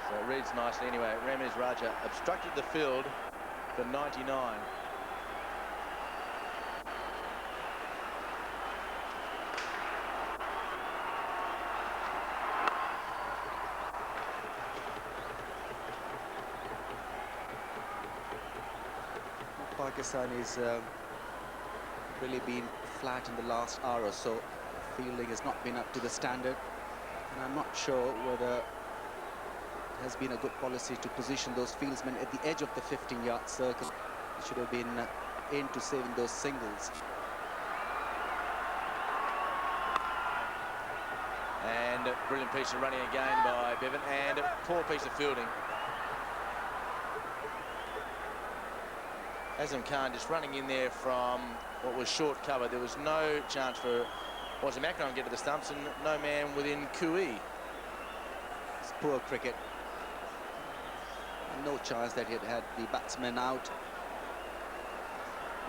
So it reads nicely anyway. Ramez Raja obstructed the field for 99. Pakistan is really been flat in the last hour or so. Fielding has not been up to the standard, and I'm not sure whether it has been a good policy to position those fieldsmen at the edge of the 15-yard circle. It should have been into saving those singles. And a brilliant piece of running again by Bevan, and a poor piece of fielding. Azam Khan just running in there from what was short cover. There was no chance for Wasim Akram to get to the stumps, and no man within Kui. It's poor cricket. No chance that he had the batsman out.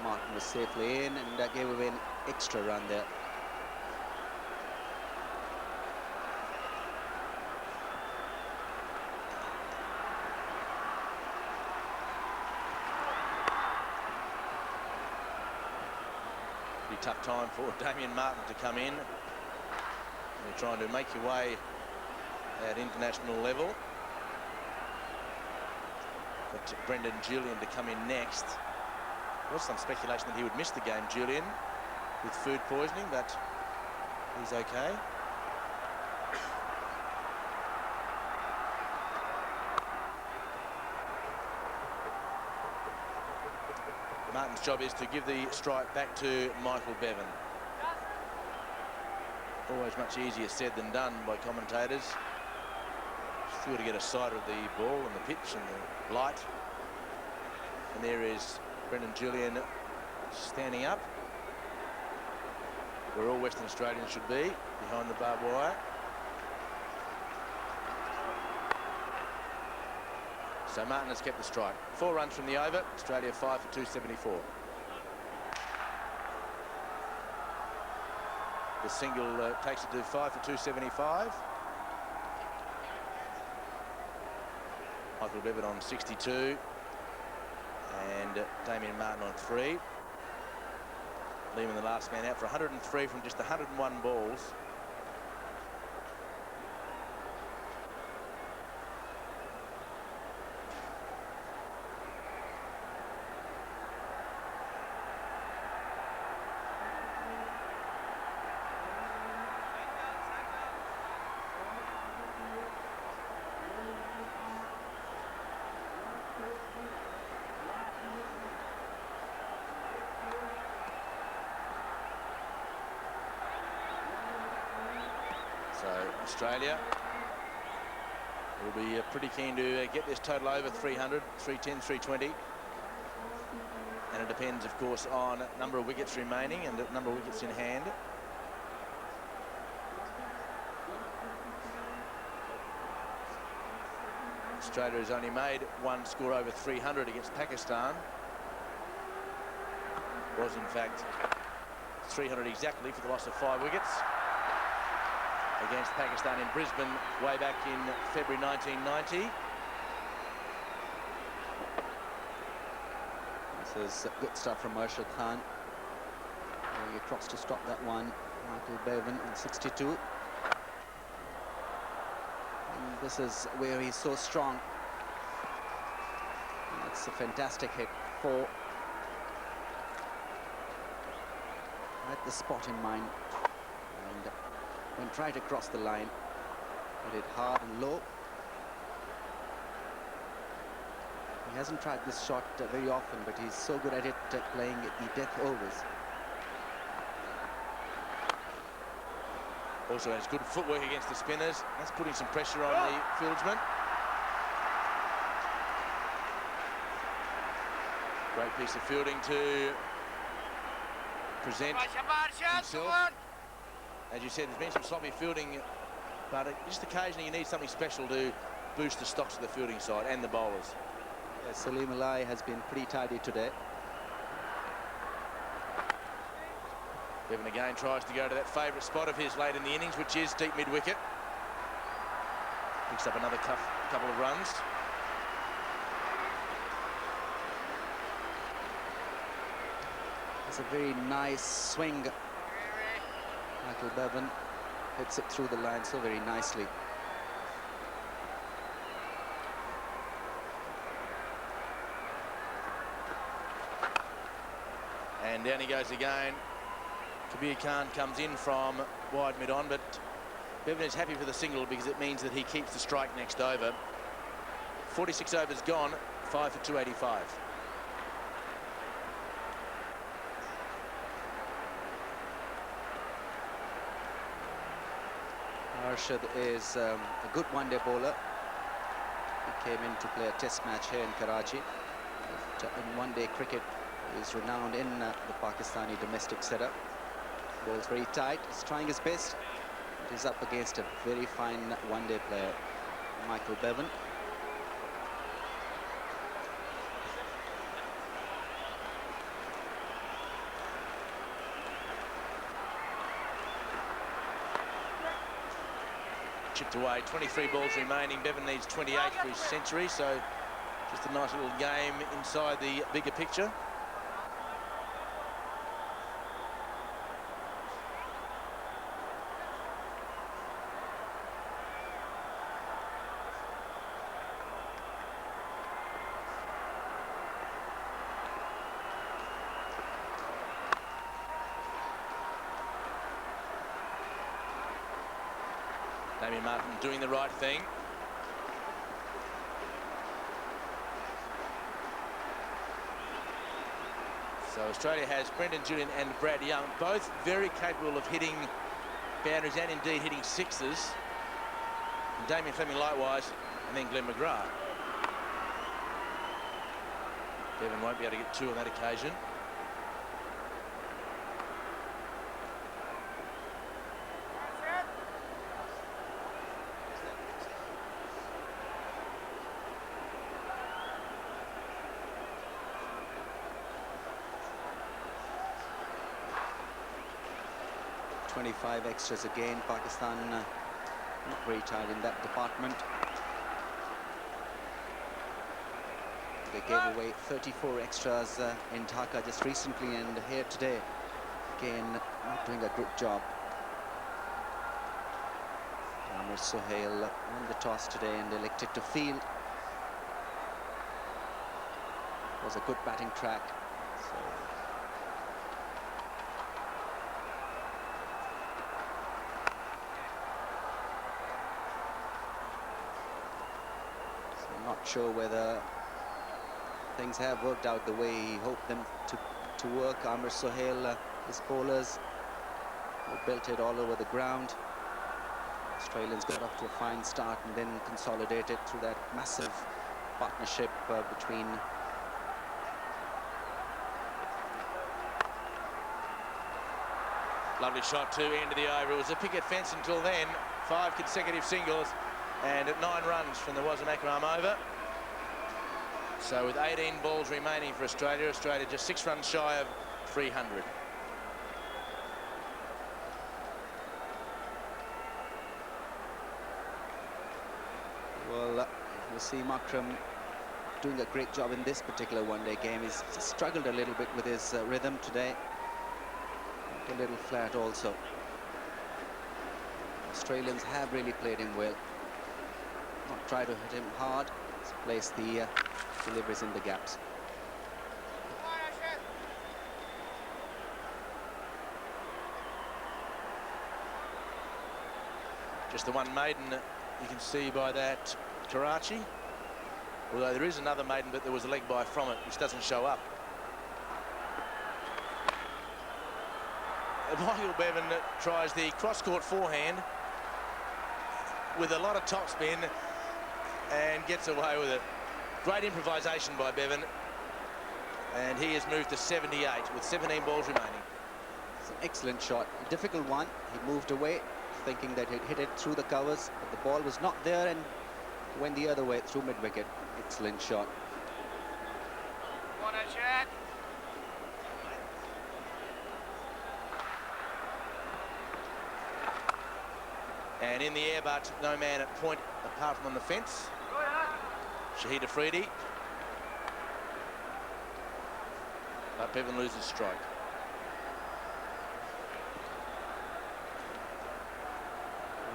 Martin was safely in, and that gave away an extra run there. Tough time for Damien Martin to come in. You're trying to make your way at international level. But Brendan Julian to come in next. There was some speculation that he would miss the game, Julian, with food poisoning, but he's okay. Martin's job is to give the strike back to Michael Bevan. Always much easier said than done by commentators. Sure to get a sight of the ball and the pitch and the light. And there is Brendan Julian standing up, where all Western Australians should be, behind the barbed wire. So Martin has kept the strike. 4 runs from the over. Australia 5 for 274. The single takes it to 5 for 275. Michael Bevan on 62. And Damien Martin on 3. Leaving the last man out for 103 from just 101 balls. So Australia will be pretty keen to get this total over 300, 310, 320. And it depends, of course, on number of wickets remaining and the number of wickets in hand. Australia has only made one score over 300 against Pakistan. Was, in fact, 300 exactly for the loss of 5 wickets. Against Pakistan in Brisbane way back in February 1990. This is good stuff from Arshad Khan. Going across to stop that one. Michael Bevan on 62. And this is where he's so strong. And that's a fantastic hit. 4. Had the spot in mind. And went right across the line. Hit it hard and low. He hasn't tried this shot very often, but he's so good at it, playing at the death overs. Also has good footwork against the spinners. That's putting some pressure on the fieldsman. Great piece of fielding to present himself. As you said, there's been some sloppy fielding, but just occasionally you need something special to boost the stocks of the fielding side and the bowlers. Yeah, Salim Alai has been pretty tidy today. Bevan again tries to go to that favourite spot of his late in the innings, which is deep mid-wicket. Picks up another couple of runs. It's a very nice swing. Michael Bevan hits it through the line so very nicely. And down he goes again. Kabir Khan comes in from wide mid-on, but Bevan is happy for the single because it means that he keeps the strike next over. 46 overs gone, 5 for 285. Arshad is a good one-day bowler. He came in to play a test match here in Karachi. But in one-day cricket, he is renowned in the Pakistani domestic setup. Bowls very tight. He's trying his best. But he's up against a very fine one-day player, Michael Bevan. Chipped away, 23 balls remaining. Bevan needs 28 for his century, so just a nice little game inside the bigger picture. Damien Martin doing the right thing. So Australia has Brendan Julian and Brad Young, both very capable of hitting boundaries and indeed hitting sixes. And Damien Fleming likewise, and then Glenn McGrath. Bevan won't be able to get two on that occasion. .25 extras again. Pakistan not very tired in that department. They gave away 34 extras in Dhaka just recently, and here today again not doing a good job. Amir Sohail won the toss today and elected to field. It was a good batting track. So not sure whether things have worked out the way he hoped them to work. Amir Sohail, his bowlers built it all over the ground. Australians got off to a fine start and then consolidated through that massive partnership between Lovely shot to end of the over. It was a picket fence until then. 5 consecutive singles and at 9 runs from the Wasim Akram over. So with 18 balls remaining for Australia, Australia just 6 runs shy of 300. Well, Wasim Akram doing a great job in this particular one-day game. He's just struggled a little bit with his rhythm today. A little flat also. Australians have really played him well. Not try to hit him hard. Just place the deliveries in the gaps. Just the one maiden you can see by that Karachi. Although there is another maiden, but there was a leg bye from it, which doesn't show up. Michael Bevan tries the cross-court forehand with a lot of topspin and gets away with it. Great improvisation by Bevan, and he has moved to 78 with 17 balls remaining. It's an excellent shot, a difficult one. He moved away, thinking that he'd hit it through the covers, but the ball was not there and went the other way through mid-wicket. Excellent shot. And in the air, but no man at point apart from on the fence. Shahid Afridi. But Bevan loses strike.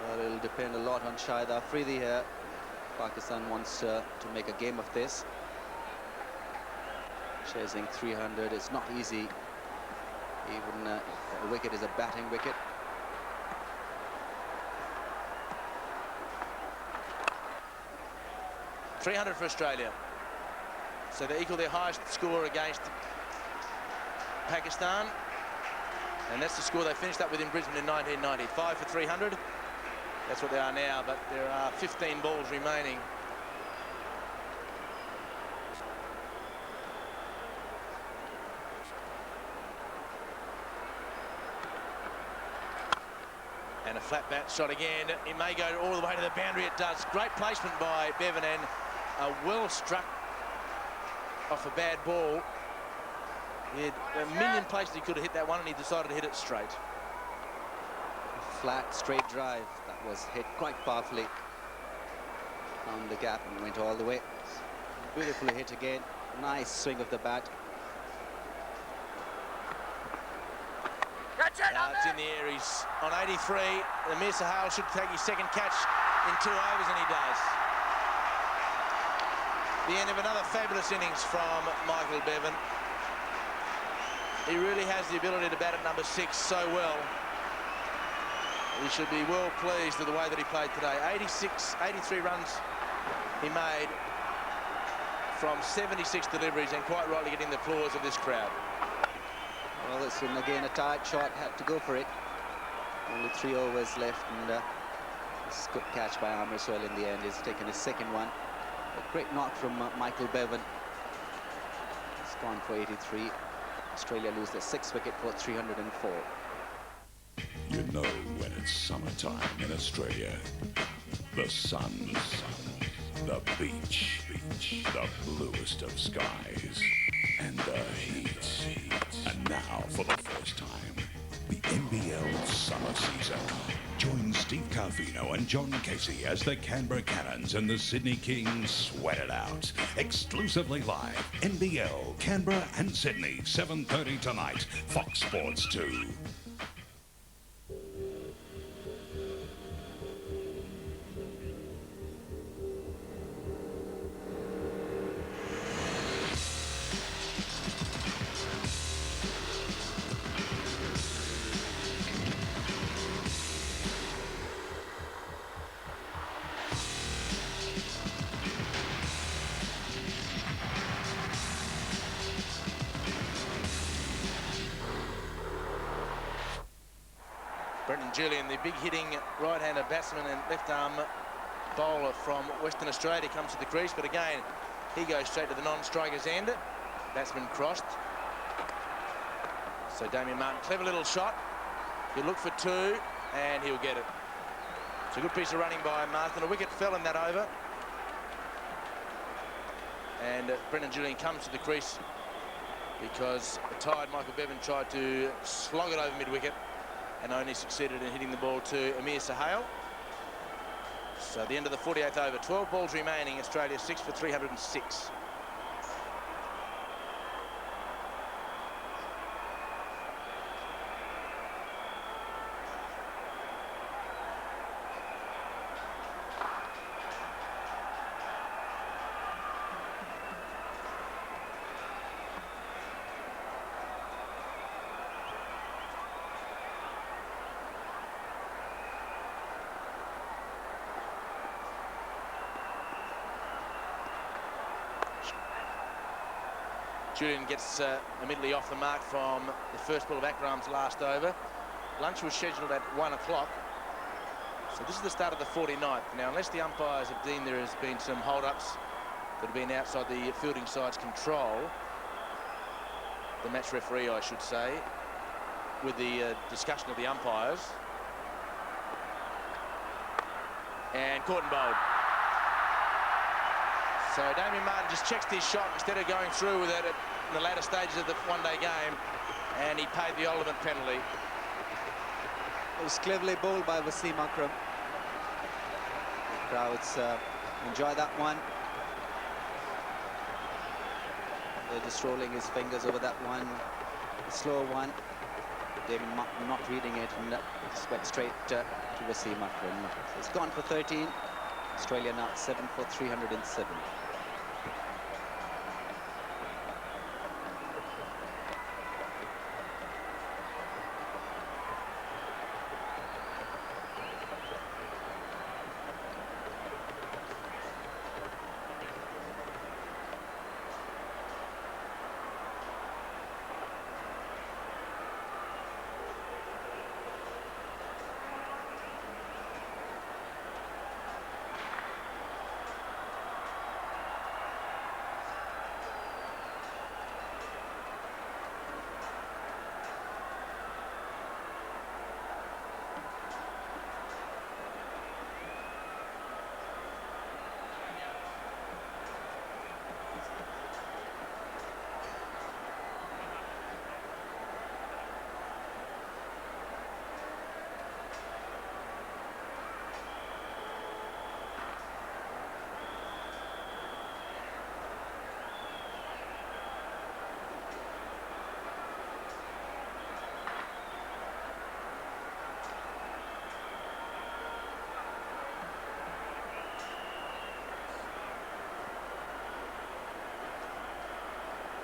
Well, it'll depend a lot on Shahid Afridi here. Pakistan wants to make a game of this. Chasing 300 is not easy. Even a wicket is a batting wicket. .300 for Australia. So they equal their highest score against Pakistan. And that's the score they finished up with in Brisbane in 1990. 5 for 300. That's what they are now, but there are 15 balls remaining. And a flat bat shot again. It may go all the way to the boundary. It does. Great placement by Bevan and a well struck off a bad ball. He had a million places he could have hit that one, and he decided to hit it straight. Flat, straight drive that was hit quite powerfully. Found the gap and went all the way. Beautifully hit again. Nice swing of the bat. It's in the air. He's on 83. Amir Sahal should take his second catch in 2 overs, and he does. The end of another fabulous innings from Michael Bevan. He really has the ability to bat at number 6 so well. He should be well pleased with the way that he played today. 83 runs he made from 76 deliveries, and quite rightly getting the applause of this crowd. Well, this one again, a tight shot, had to go for it. Only 3 overs left, and this good catch by Amir Sohail in the end. He's taken his second one. A great knock from Michael Bevan. It's gone for 83. Australia lose their 6th wicket for 304. You know when it's summertime in Australia. The sun, the beach, the bluest of skies, and the heat. And now, for the first time, the NBL summer season. Join Steve Carfino and John Casey as the Canberra Cannons and the Sydney Kings sweat it out. Exclusively live, NBL, Canberra and Sydney, 7:30 tonight, Fox Sports 2. Brendan Julian, the big hitting right-hander batsman and left-arm bowler from Western Australia, comes to the crease, but again, he goes straight to the non-striker's end. Batsman crossed. So Damien Martin, clever little shot. He'll look for 2, and he'll get it. It's a good piece of running by Marsden. A wicket fell in that over. And Brendan Julian comes to the crease because the tired Michael Bevan tried to slog it over mid-wicket and only succeeded in hitting the ball to Amir Sahal. So at the end of the 48th over, 12 balls remaining, Australia 6 for 306. Julian gets immediately off the mark from the first ball of Akram's last over. Lunch was scheduled at 1 o'clock. So this is the start of the 49th. Now, unless the umpires have deemed there has been some hold-ups that have been outside the fielding side's control, the match referee, I should say, with the discussion of the umpires. And caught and bowled. So Damien Martin just checks his shot instead of going through with it in the latter stages of the one-day game, and he paid the ultimate penalty. It was cleverly bowled by Wasim Akram. crowds enjoy that one. They're just rolling his fingers over that one. The slow one. David Martin not reading it and just went straight to Wasim Akram. So it's gone for 13. Australia now 7 for 307.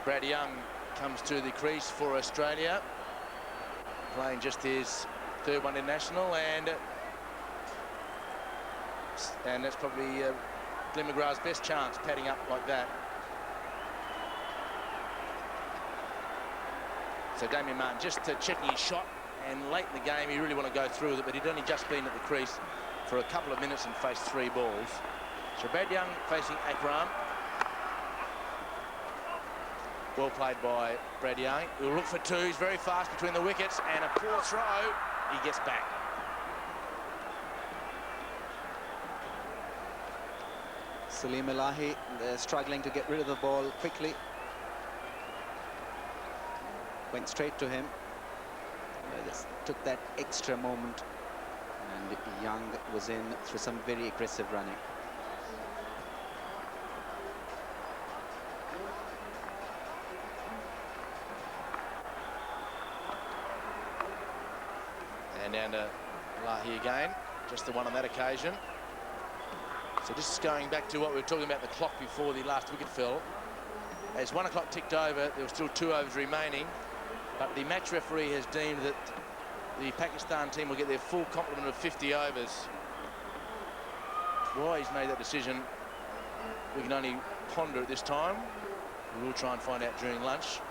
Brad Young comes to the crease for Australia, playing just his third one international, and that's probably Glenn McGrath's best chance, padding up like that. So Damien Martin just checking his shot, and late in the game he really want to go through with it, but he'd only just been at the crease for a couple of minutes and faced 3 balls. So Brad Young facing Akram. Well played by Brad Young. He'll look for 2. He's very fast between the wickets, and a poor throw. He gets back. Salim Elahi, they're struggling to get rid of the ball quickly. Went straight to him. Just took that extra moment, and Young was in through some very aggressive running. And down to Elahi again, just the one on that occasion. So just going back to what we were talking about, the clock before the last wicket fell. As 1 o'clock ticked over, there were still 2 overs remaining, but the match referee has deemed that the Pakistan team will get their full complement of 50 overs. Why he's made that decision, we can only ponder at this time. We will try and find out during lunch.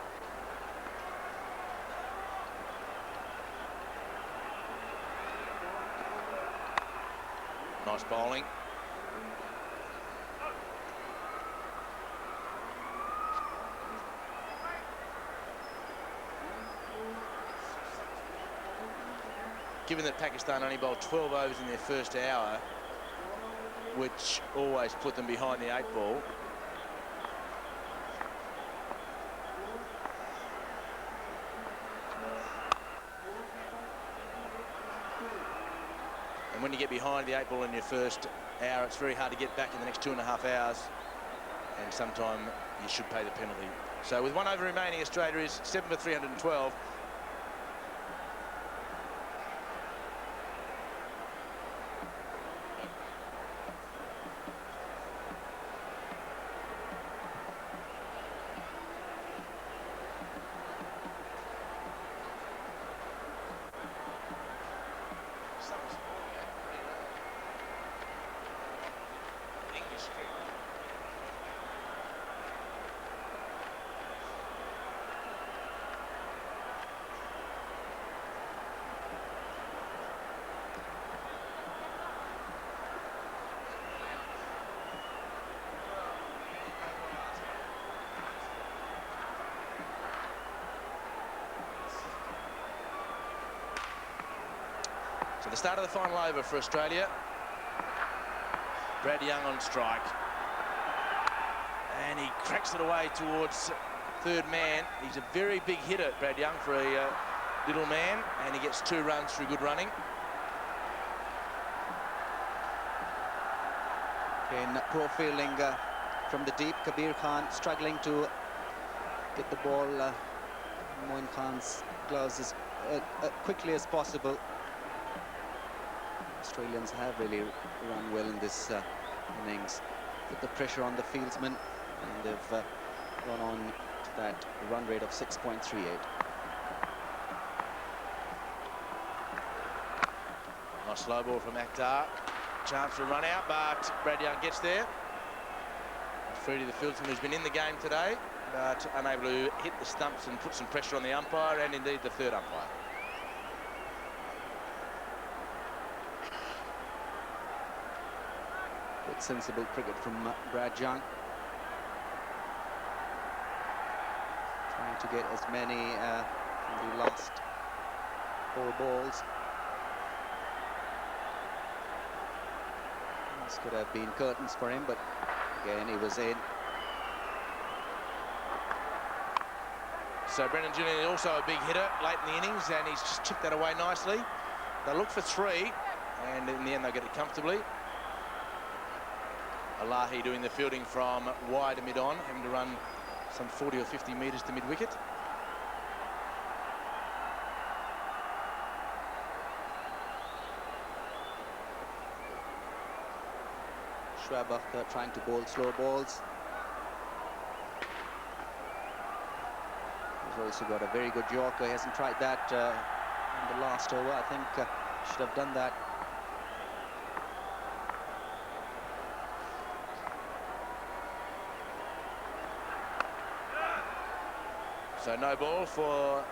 Nice bowling. Given that Pakistan only bowled 12 overs in their first hour, which always put them behind the 8 ball. And when you get behind the 8 ball in your first hour, it's very hard to get back in the next 2.5 hours. And sometime you should pay the penalty. So with 1 over remaining, Australia is 7 for 312. So the start of the final over for Australia. Brad Young on strike. And he cracks it away towards third man. He's a very big hitter, Brad Young, for a little man. And he gets 2 runs through good running. In poor fielding from the deep, Kabir Khan struggling to get the ball Moin Khan's gloves as quickly as possible. Australians have really run well in this innings. Put the pressure on the fieldsmen, and they've gone on to that run rate of 6.38. Nice slow ball from Akhtar. Chance for a run out, but Brad Young gets there. Freddie, the fieldsman, who's been in the game today, but unable to hit the stumps and put some pressure on the umpire, and indeed the third umpire. Good sensible cricket from Brad Young. Trying to get as many from the last 4 balls. This could have been curtains for him, but again, he was in. So Brendan Julian is also a big hitter late in the innings, and he's just chipped that away nicely. They look for 3, and in the end they get it comfortably. Alahi doing the fielding from wide to mid-on, having to run some 40 or 50 metres to mid-wicket. Shoaib Akhtar trying to bowl slow balls. He's also got a very good Yorker. He hasn't tried that in the last over. I think should have done that. So no ball for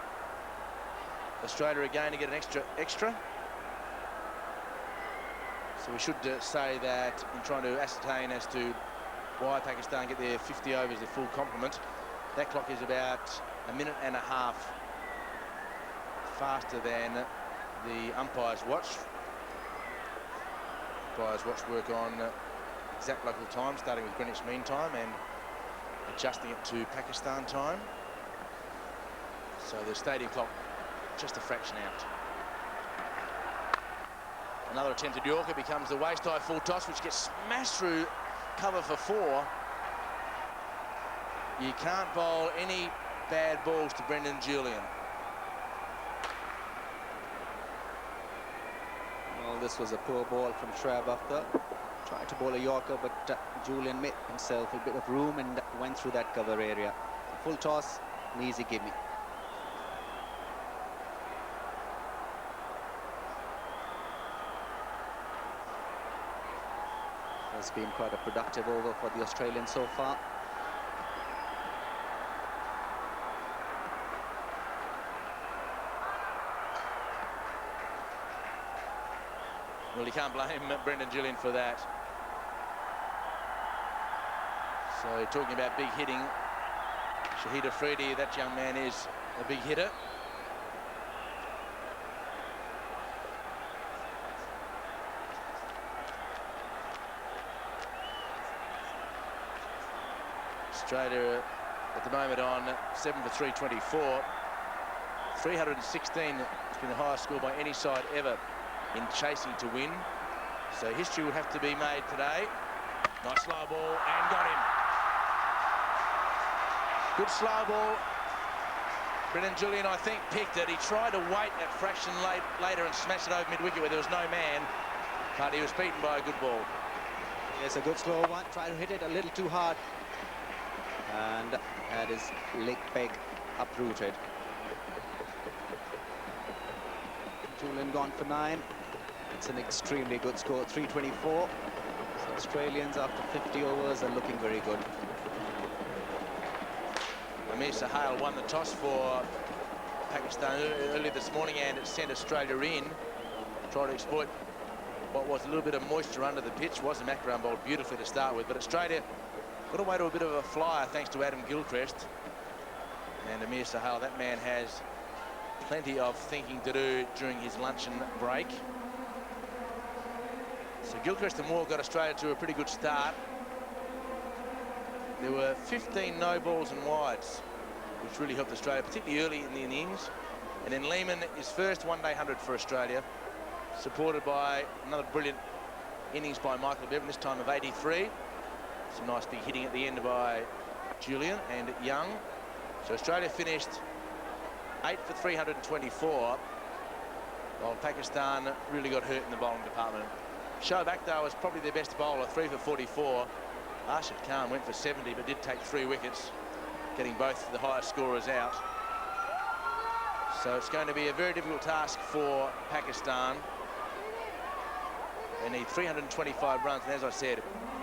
Australia again to get an extra. So we should say that in trying to ascertain as to why Pakistan get their 50 overs, their full complement, that clock is about a minute and a half faster than the umpire's watch. Umpire's watch work on exact local time, starting with Greenwich Mean Time and adjusting it to Pakistan time. So the stadium clock just a fraction out. Another attempted Yorker becomes the waist-high full toss, which gets smashed through cover for 4. You can't bowl any bad balls to Brendan Julian. Well, this was a poor ball from Shoaib Akhtar. Tried to bowl a Yorker, but Julian made himself a bit of room and went through that cover area. Full toss, an easy gimme. It's been quite a productive over for the Australians so far. Well, you can't blame Brendan Julian for that. So talking about big hitting, Shahid Afridi, that young man is a big hitter. Australia at the moment on 7 for 324. 316 has been the highest score by any side ever in chasing to win. So history would have to be made today. Nice slow ball and got him. Good slow ball. Brendan Julian, I think, picked it. He tried to wait that fraction later and smash it over mid-wicket where there was no man, but he was beaten by a good ball. Yes, a good slow one. Tried to hit it a little too hard. And had his leg peg uprooted. Julian gone for 9. It's an extremely good score, 324. So Australians after 50 overs are looking very good. Amir Sahal won the toss for Pakistan earlier this morning, and it sent Australia in. Tried to exploit what was a little bit of moisture under the pitch. Was a Makram bowled beautifully to start with, but Australia got away to a bit of a flyer thanks to Adam Gilchrist. And Amir Sahal, that man has plenty of thinking to do during his luncheon break. So Gilchrist and Moore got Australia to a pretty good start. There were 15 no balls and wides, which really helped Australia, particularly early in the innings. And then Lehmann, his first one-day 100 for Australia, supported by another brilliant innings by Michael Bevan, this time of 83. Some nice big hitting at the end by Julian and Young. So Australia finished 8 for 324, while Pakistan really got hurt in the bowling department. Shoaib Akhtar was probably their best bowler, 3 for 44. Arshad Khan went for 70, but did take 3 wickets, getting both the highest scorers out. So it's going to be a very difficult task for Pakistan. They need 325 runs, and as I said,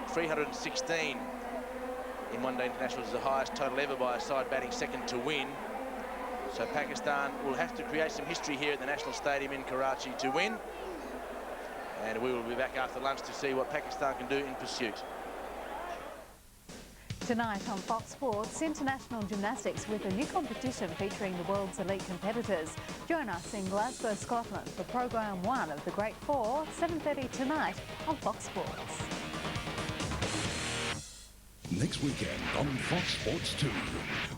316 in one-day internationals is the highest total ever by a side batting second to win. So Pakistan will have to create some history here at the National Stadium in Karachi to win. And we will be back after lunch to see what Pakistan can do in pursuit. Tonight on Fox Sports, international gymnastics with a new competition featuring the world's elite competitors. Join us in Glasgow, Scotland for Programme 1 of the Great Four, 7:30 tonight on Fox Sports. Next weekend on Fox Sports 2,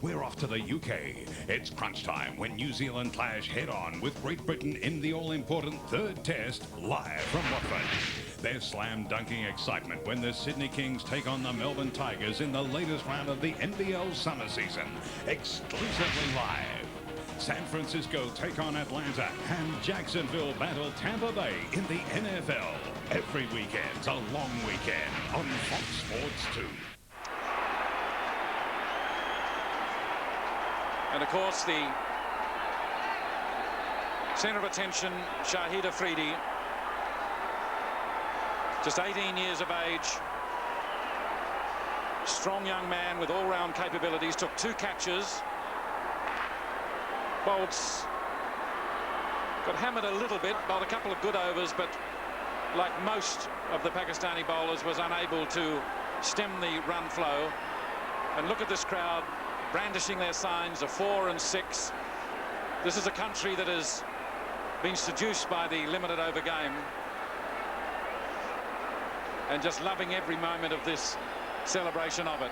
we're off to the UK. It's crunch time when New Zealand clash head-on with Great Britain in the all-important third test, live from Watford. There's slam-dunking excitement when the Sydney Kings take on the Melbourne Tigers in the latest round of the NBL summer season, exclusively live. San Francisco take on Atlanta, and Jacksonville battle Tampa Bay in the NFL. Every weekend's a long weekend on Fox Sports 2. And of course, the centre of attention, Shahid Afridi, just 18 years of age, strong young man with all-round capabilities, took 2 catches, Bolts got hammered a little bit, bowled a couple of good overs, but like most of the Pakistani bowlers was unable to stem the run flow. And look at this crowd brandishing their signs of 4 and 6. This is a country that has been seduced by the limited over game and just loving every moment of this celebration of it.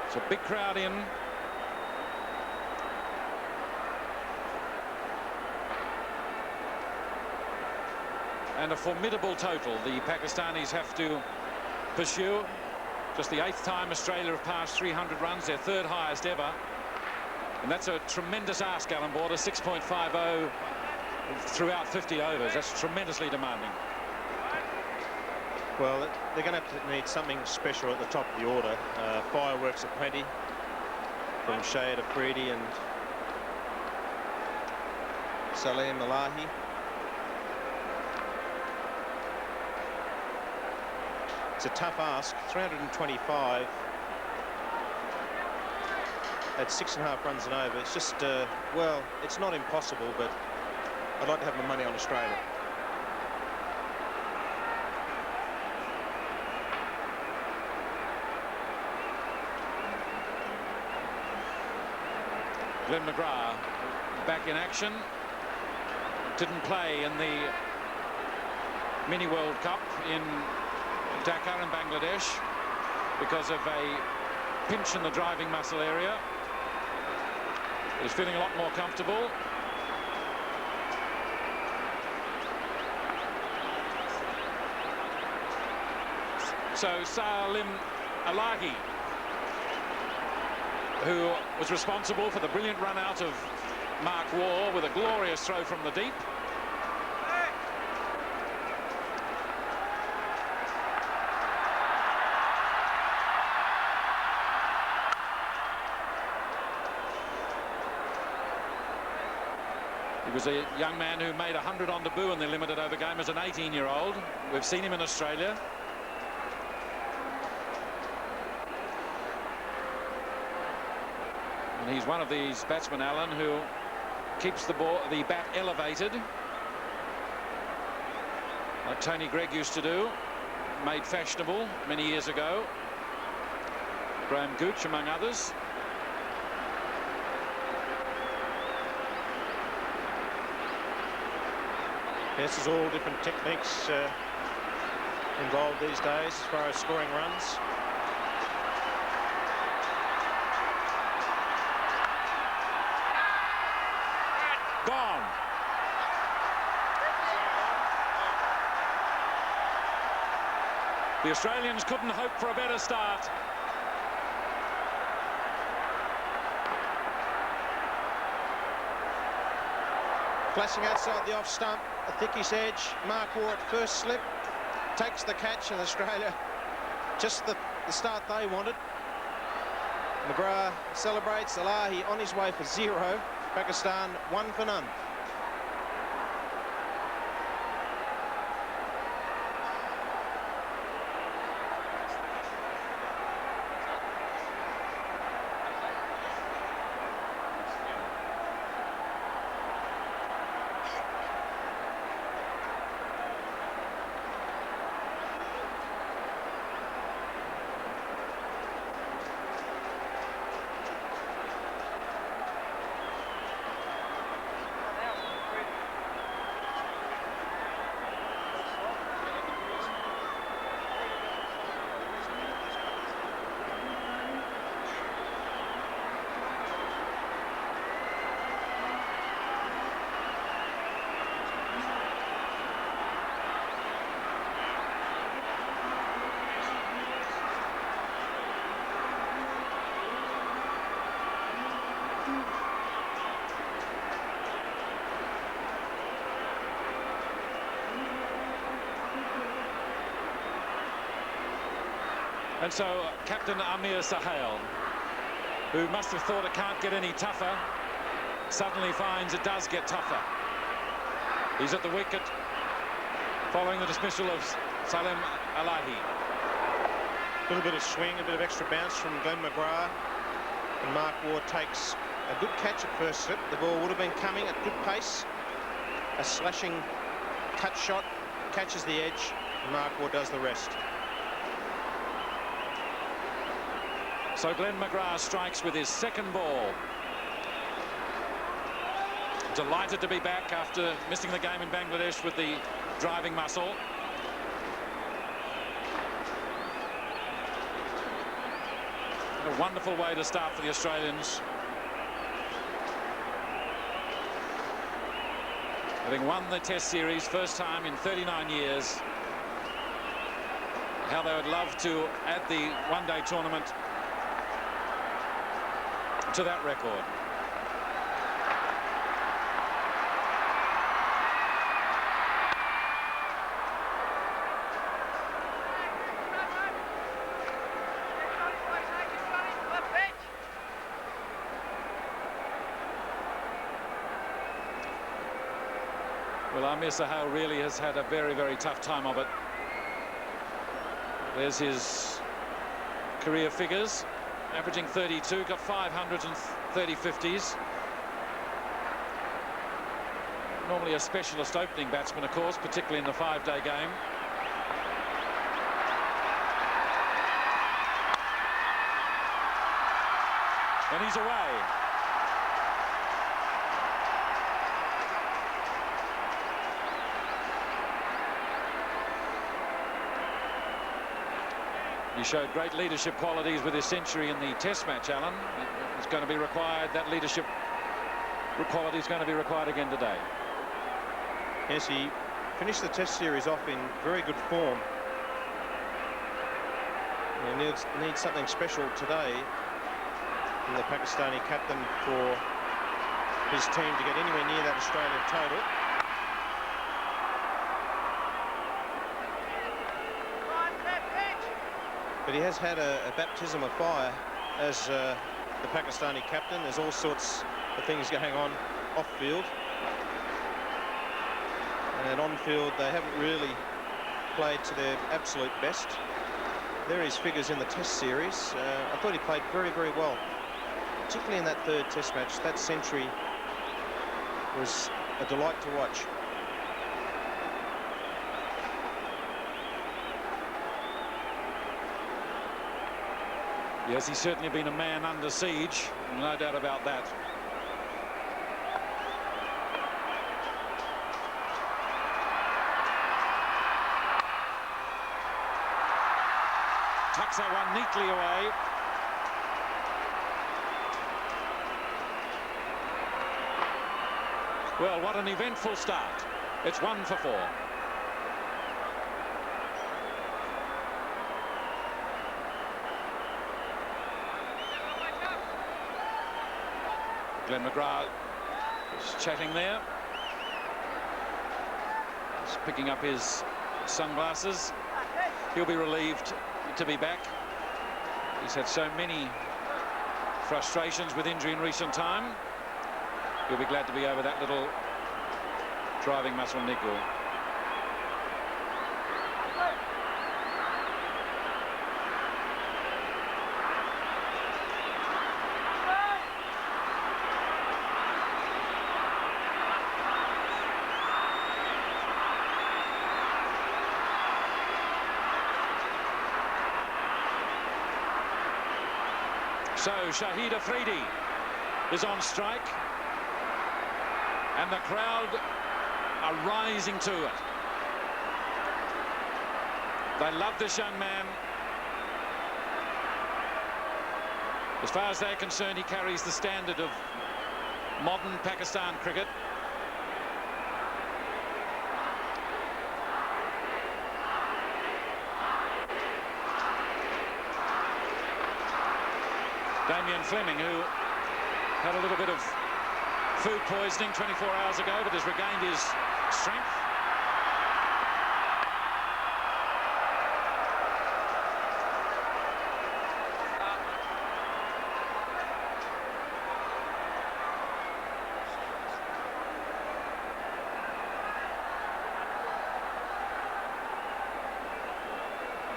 It's a big crowd in. And a formidable total the Pakistanis have to pursue. Just the 8th time Australia have passed 300 runs, their 3rd highest ever. And that's a tremendous ask, Alan Border, 6.50 throughout 50 overs. That's tremendously demanding. Well, they're going to have to need something special at the top of the order. Fireworks aplenty from Shahid Afridi and Salim Alahi. It's a tough ask. 325 at 6.5 runs and over. It's just, well, it's not impossible, but I'd like to have my money on Australia. Glenn McGrath back in action. Didn't play in the Mini World Cup in Dhaka in Bangladesh because of a pinch in the driving muscle area. He's feeling a lot more comfortable. So Salim Alahi, who was responsible for the brilliant run out of Mark Waugh with a glorious throw from the deep. He was a young man who made 100 on debut in the limited over game as an 18-year-old. We've seen him in Australia. And he's one of these batsmen, Alan, who keeps the bat elevated, like Tony Greig used to do, made fashionable many years ago. Graham Gooch, among others. Yes, there's all different techniques involved these days as far as scoring runs. Gone. The Australians couldn't hope for a better start. Flashing outside the off stump, a thickish edge. Mark Waugh at first slip, takes the catch, and Australia just the start they wanted. McGrath celebrates. Elahi on his way for 0. Pakistan 1 for none. And so Captain Amir Sahel, who must have thought it can't get any tougher, suddenly finds it does get tougher. He's at the wicket following the dismissal of Salim Elahi. A little bit of swing, a bit of extra bounce from Glenn McGrath. And Mark Waugh takes a good catch at first slip. The ball would have been coming at good pace. A slashing cut shot, catches the edge, and Mark Waugh does the rest. So Glenn McGrath strikes with his second ball. Delighted to be back after missing the game in Bangladesh with the driving muscle. A wonderful way to start for the Australians. Having won the Test series, first time in 39 years. How they would love to add the one-day tournament to that record. Well, Amir Sahel really has had a very, very tough time of it. There's his career figures. Averaging 32, got 500s and 30 50s. Normally a specialist opening batsman, of course, particularly in the 5-day game. And he's away. He showed great leadership qualities with his century in the Test match, Alan. It's going to be required. That leadership quality is going to be required again today. Yes, he finished the Test series off in very good form. He needs something special today from the Pakistani captain for his team to get anywhere near that Australian total. But he has had a baptism of fire as the Pakistani captain. There's all sorts of things going on off-field. And on-field, they haven't really played to their absolute best. There are his figures in the Test series. I thought he played very, very well, particularly in that 3rd Test match. That century was a delight to watch. Yes, he's certainly been a man under siege, no doubt about that. Tucks that one neatly away. Well, what an eventful start. It's 1 for 4. Glenn McGrath is chatting there. He's picking up his sunglasses. He'll be relieved to be back. He's had so many frustrations with injury in recent time. He'll be glad to be over that little driving muscle niggle. So Shahid Afridi is on strike, and the crowd are rising to it. They love this young man. As far as they're concerned, he carries the standard of modern Pakistan cricket. Damien Fleming, who had a little bit of food poisoning 24 hours ago, but has regained his strength.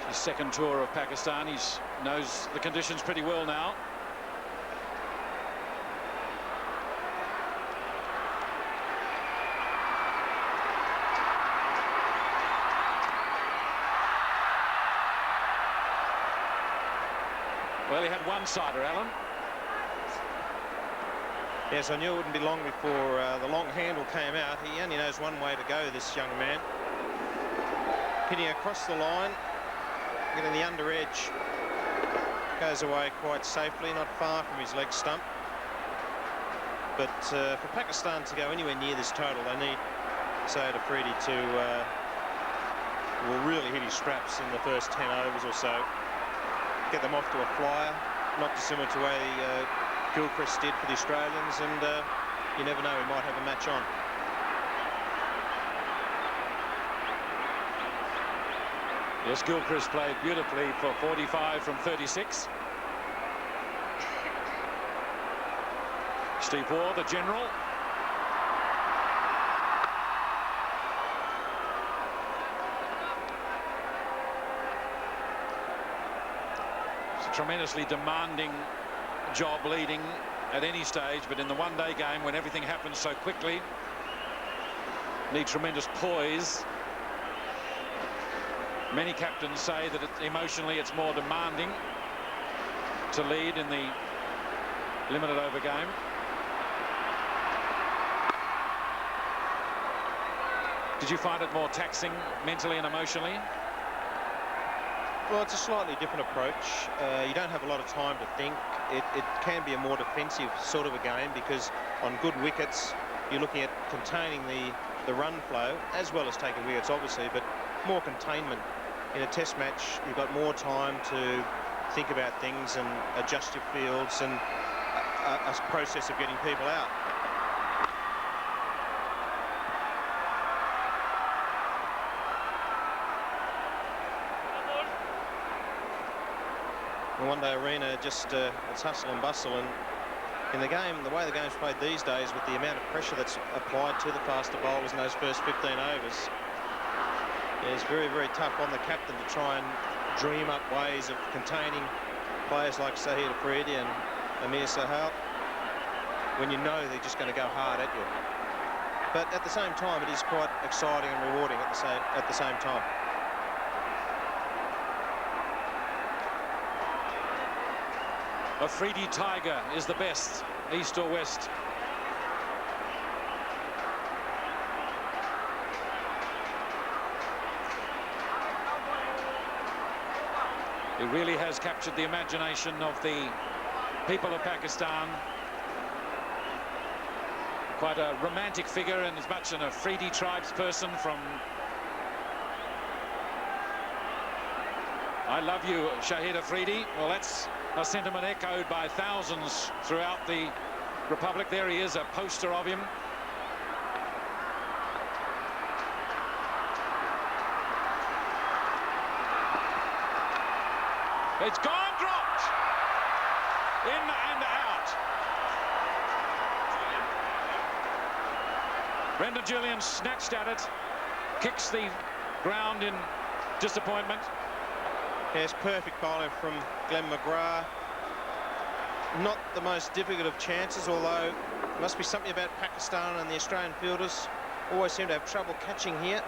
His second tour of Pakistan. He knows the conditions pretty well now. Well, he had one-sider, Alan. Yes, I knew it wouldn't be long before the long handle came out. He only knows one way to go, this young man. Hitting across the line, getting the under edge. Goes away quite safely, not far from his leg stump. But for Pakistan to go anywhere near this total, they need Shahid Afridi to will really hit his straps in the first 10 overs or so. Get them off to a flyer, not dissimilar to the way Gilchrist did for the Australians, and you never know, we might have a match on. Yes, Gilchrist played beautifully for 45 from 36. Steve Waugh, the general. Tremendously demanding job leading at any stage, but in the one-day game, when everything happens so quickly, need tremendous poise. Many captains say that emotionally it's more demanding to lead in the limited over game. Did you find it more taxing mentally and emotionally? Well, it's a slightly different approach. You don't have a lot of time to think. It can be a more defensive sort of a game, because on good wickets you're looking at containing the run flow as well as taking wickets, obviously, but more containment. In a test match, you've got more time to think about things and adjust your fields and a process of getting people out. The one-day arena, just it's hustle and bustle, and in the game, the way the game's played these days, with the amount of pressure that's applied to the faster bowlers in those first 15 overs, it's very, very tough on the captain to try and dream up ways of containing players like Shahid Afridi and Amir Sahal when you know they're just going to go hard at you. But at the same time, it is quite exciting and rewarding at the same time. Afridi Tiger is the best, east or west. He really has captured the imagination of the people of Pakistan. Quite a romantic figure, and as much an Afridi tribes person from I love you, Shahid Afridi. Well, that's a sentiment echoed by thousands throughout the Republic. There he is, a poster of him. It's gone, dropped. In and out. Brendan Julian snatched at it, kicks the ground in disappointment. Yes, perfect bowling from Glenn McGrath. Not the most difficult of chances, although there must be something about Pakistan and the Australian fielders. Always seem to have trouble catching here.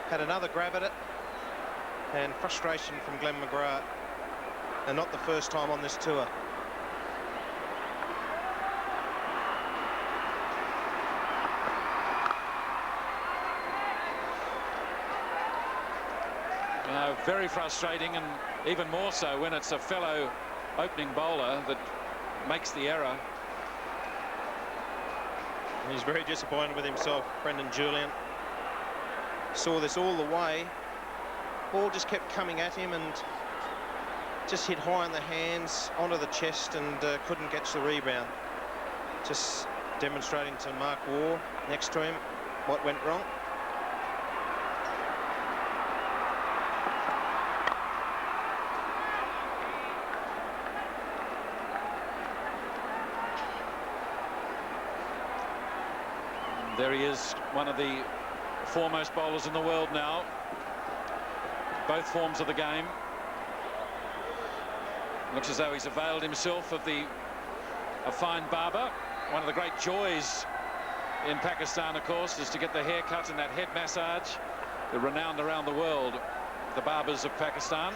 Had another grab at it. And frustration from Glenn McGrath. And not the first time on this tour. Very frustrating, and even more so when it's a fellow opening bowler that makes the error. He's very disappointed with himself, Brendan Julian. Saw this all the way. Ball just kept coming at him and just hit high in the hands, onto the chest, and couldn't catch the rebound. Just demonstrating to Mark Waugh next to him what went wrong. There he is, one of the foremost bowlers in the world now. Both forms of the game. Looks as though he's availed himself of a fine barber. One of the great joys in Pakistan, of course, is to get the haircut and that head massage. They're renowned around the world, the barbers of Pakistan.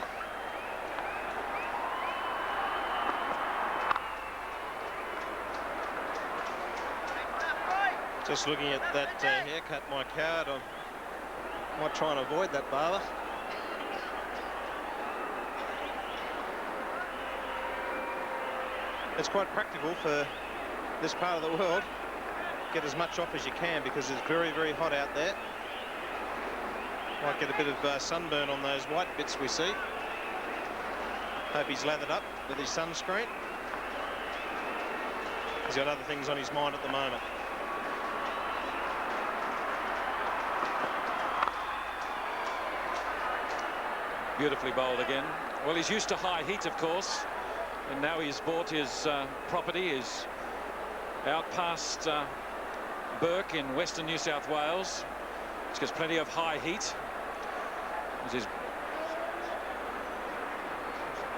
Just looking at that haircut, my card, I might try and avoid that barber. It's quite practical for this part of the world. Get as much off as you can because it's very, very hot out there. Might get a bit of sunburn on those white bits we see. Hope he's lathered up with his sunscreen. He's got other things on his mind at the moment. Beautifully bowled again. Well, he's used to high heat, of course, and now he's bought his property is out past Burke in western New South Wales, which gets plenty of high heat.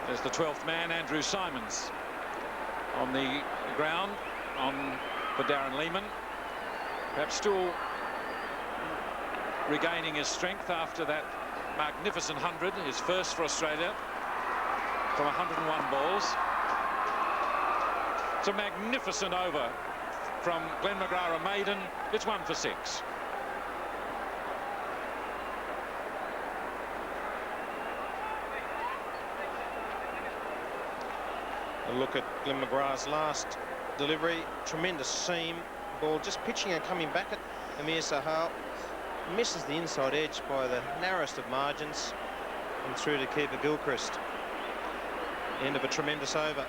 There's the 12th man, Andrew Simons, on the ground for Darren Lehmann. Perhaps still regaining his strength after that magnificent 100, his first for Australia from 101 balls. It's a magnificent over from Glenn McGrath, a maiden. It's 1 for 6. A look at Glenn McGrath's last delivery. Tremendous seam. Ball just pitching and coming back at Amir Sahal. Misses the inside edge by the narrowest of margins and through to keeper Gilchrist. End of a tremendous over.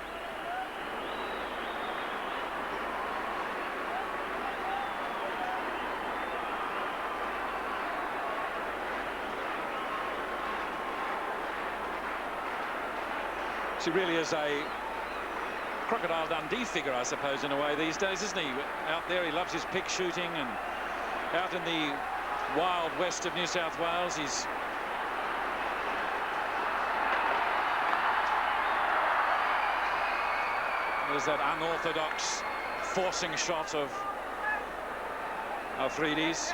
He really is a Crocodile Dundee figure, I suppose, in a way these days, isn't he? Out there, he loves his pick shooting, and out in the wild west of New South Wales, there's that unorthodox forcing shot of Afridi's.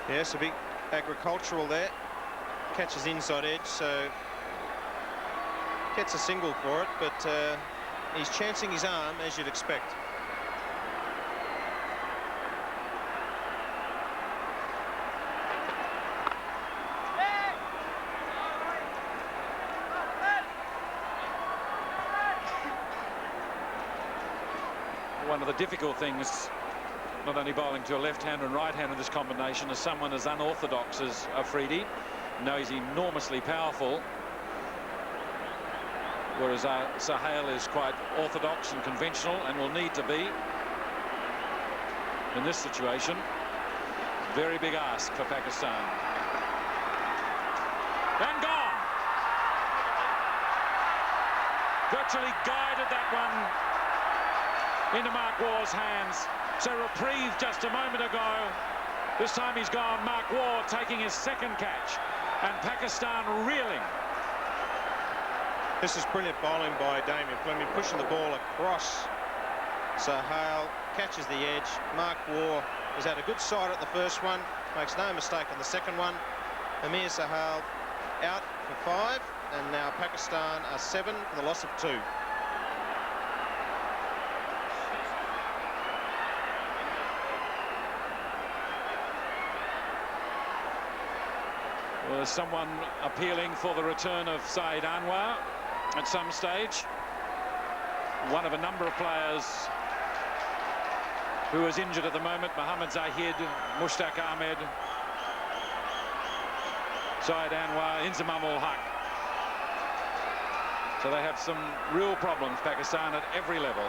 Yes, a big agricultural there. Catches inside edge, so gets a single for it, but he's chancing his arm, as you'd expect. One of the difficult things not only bowling to a left-hander and right-hander in this combination, as someone as unorthodox as Afridi. No, he's enormously powerful, whereas Sohail is quite orthodox and conventional and will need to be in this situation. Very big ask for Pakistan. And gone. Virtually guided that one into Mark Waugh's hands. So reprieve just a moment ago. This time he's gone. Mark Waugh taking his second catch, and Pakistan reeling. This is brilliant bowling by Damien Fleming, pushing the ball across. Sohail catches the edge. Mark Waugh has had a good sight at the first one, makes no mistake on the second one. Amir Sohail out for 5, and now Pakistan are 7 for the loss of 2. Well, there's someone appealing for the return of Saeed Anwar at some stage. One of a number of players who is injured at the moment: Mohammad Zahid, Mushtaq Ahmed, Saeed Anwar, Inzamam ul Haq. So they have some real problems, Pakistan, at every level.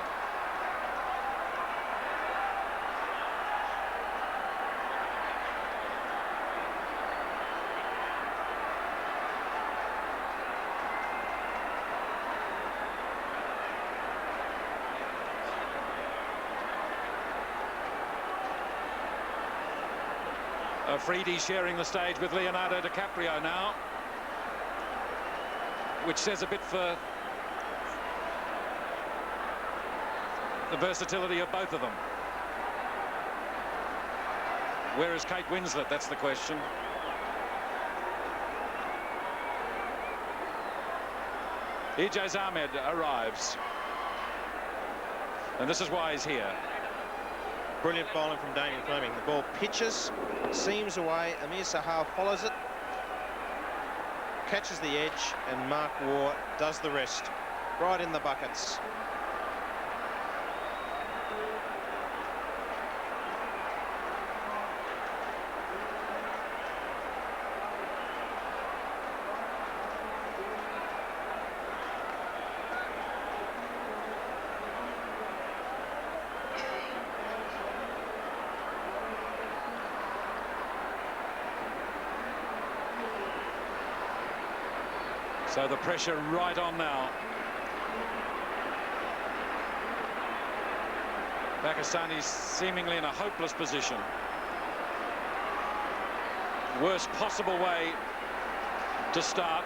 Afridi sharing the stage with Leonardo DiCaprio now, which says a bit for the versatility of both of them. Where is Kate Winslet? That's the question. Ijaz Ahmed arrives, and this is why he's here. Brilliant bowling from Damien Fleming. The ball pitches, seams away. Amir Sohail follows it, catches the edge, and Mark Waugh does the rest. Right in the buckets. So the pressure right on now. Pakistanis seemingly in a hopeless position. Worst possible way to start.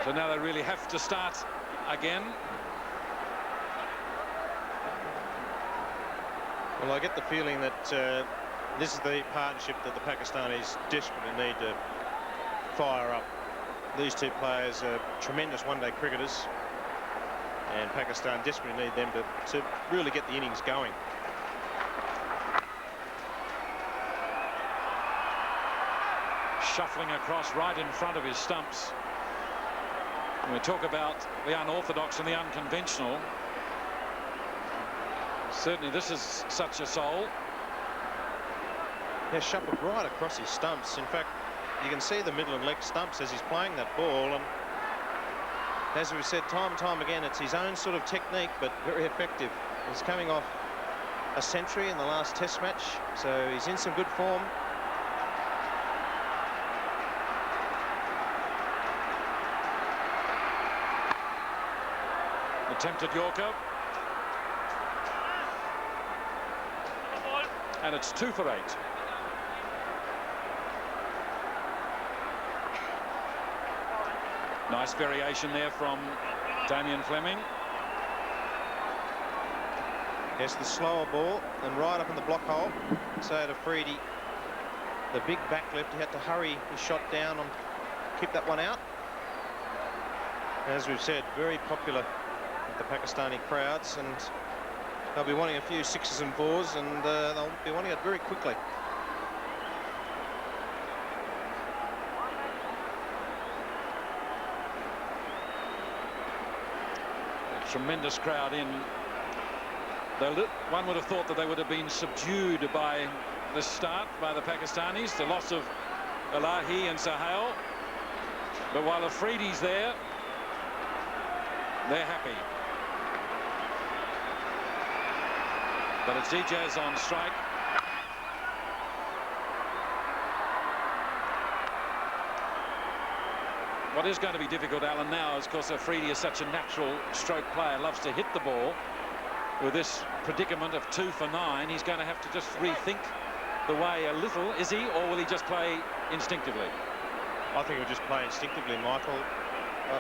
So now they really have to start again. Well, I get the feeling that this is the partnership that the Pakistanis desperately need to fire up. These two players are tremendous one-day cricketers, and Pakistan desperately need them to really get the innings going. Shuffling across right in front of his stumps. When we talk about the unorthodox and the unconventional, certainly this is such a soul. Yeah, shuffled right across his stumps. In fact, you can see the middle and leg stumps as he's playing that ball, and as we've said time and time again, it's his own sort of technique, but very effective. He's coming off a century in the last Test match, so he's in some good form. Attempted Yorker. And it's 2 for 8. Nice variation there from Damien Fleming. Yes, the slower ball and right up in the block hole. Saeed Afridi, the big back left, he had to hurry his shot down and keep that one out. As we've said, very popular with the Pakistani crowds, and they'll be wanting a few 6s and 4s, and they'll be wanting it very quickly. tremendous crowd in. One would have thought that they would have been subdued by the start by the Pakistanis, the loss of Elahi and Sohail. But while Afridi's there, they're happy. But it's Ijaz on strike. What is going to be difficult, Alan, now is, of course, Afridi is such a natural stroke player, loves to hit the ball. With this predicament of 2 for 9, he's going to have to just rethink the way a little, is he, or will he just play instinctively? I think he'll just play instinctively, Michael.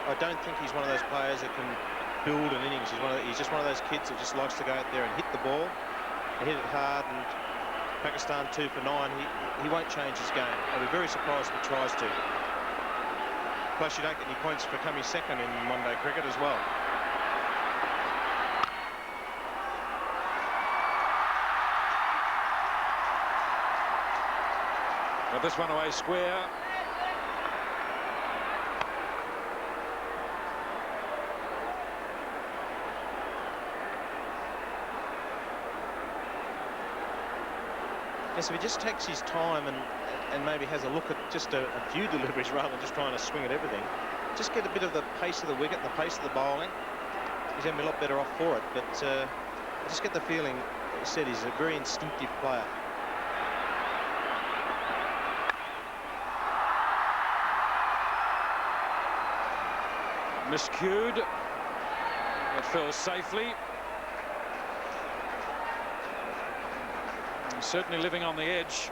I don't think he's one of those players that can build an innings. He's just one of those kids that just likes to go out there and hit the ball, and hit it hard. And Pakistan 2 for 9, he won't change his game. I'll be very surprised if he tries to. Plus, you don't get any points for coming second in one-day cricket as well. Got this one away square. Yes, if he just takes his time and maybe has a look at just a few deliveries rather than just trying to swing at everything, just get a bit of the pace of the wicket and the pace of the bowling, he's going to be a lot better off for it. But I just get the feeling, as I said, he's a very instinctive player. Miscued. It fills safely. Certainly living on the edge.